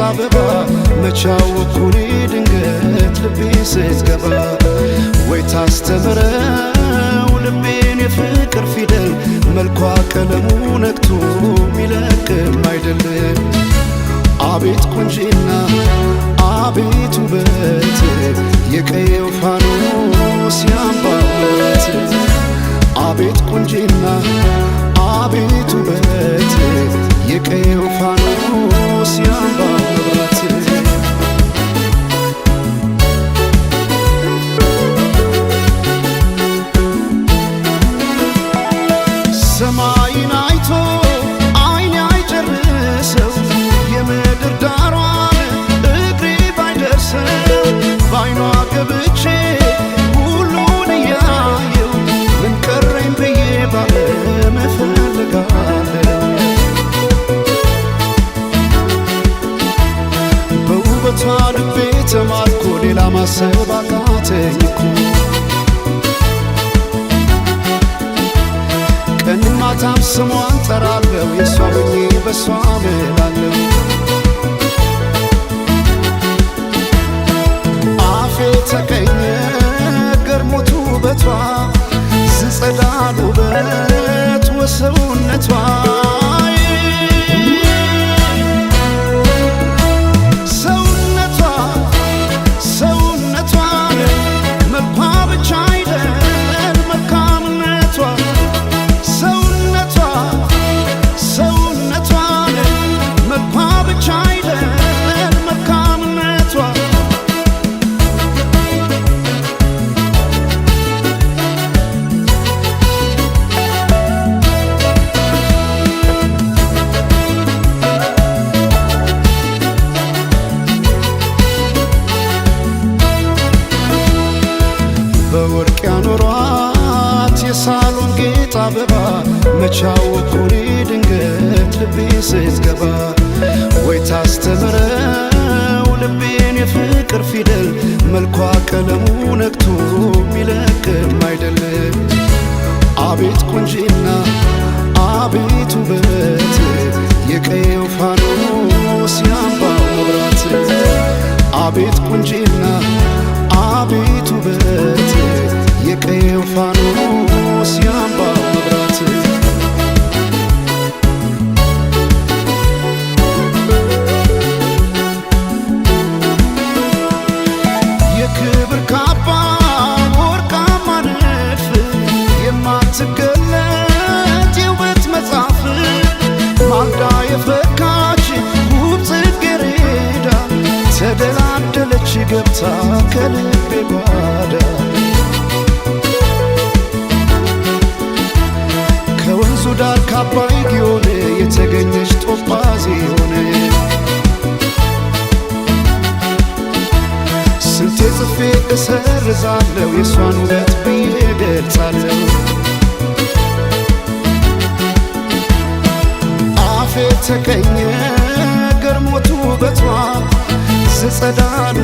አበባ መቻወኩኔ ድንገት ልቤ ስትገባ ወይ ታስተምረው ልቤን የፍቅር ፊደል መልኳ ቀለሙ ነክቶ ሚለቅም አይደለም። አቤት ቁንጂና አቤት ውበት የቀየው ፋኖስ ያምባበት አቤት ቁንጂና አቤት ውበት የቀየው ፋኖስ ያምባበት ሰማይን አይቶ አይኔ አይጨርሰው የምድር ዳሯን እግሬ ባይደርሰው ባይኗ ገብቼ ሁሉን እያየው ምን ቀረኝ ብዬ ባለም እፈልጋለሁ። በውበቷ ልቤ ተማርኮ ሌላ ማሰብ አቃተኝ እኮ ቀንም ማታም ስሟን ጠራለሁ የሷ ሆኜ በሷ እምላለሁ። አፌ ተቀኘ ገርሞት ውበቷ ዝጸዳል ውበት ወሰውነቷ በወርቅ ያኖሯት የሳሎን ጌጥ አበባ መቻወኩኔ ድንገት ልቤ ስትገባ ወይ ታስተምረው ልቤን የፍቅር ፊደል መልኳ ቀለሙ ነክቶ ሚለቅም አይደለም። አቤት ቁንጂና አቤት ውበት የቀየው ፋኖስ ያምባው መብራት አቤት ቁንጂና አቤት ውበት የቀየው ፋኖስ ያምባው መብራት የክብር ካባ ወርቃማ ንድፍ የማትገለጥ የውበት መጽሐፍ ማልዳ የፈካች ውብ ጽጌረዳ ተደላደለች ገብታ ከልቤ ጓዳ ከወንዙ ዳር ካባይ ጊዮን የተገኘች ጦጳዝ ሆነ ስንቴ ጽፌ እሰርዛለሁ የሷን ውበት ብዬ ገልጻለሁ። አፌ ተቀኘ ገርሞት ውበቷ ዝጸዳል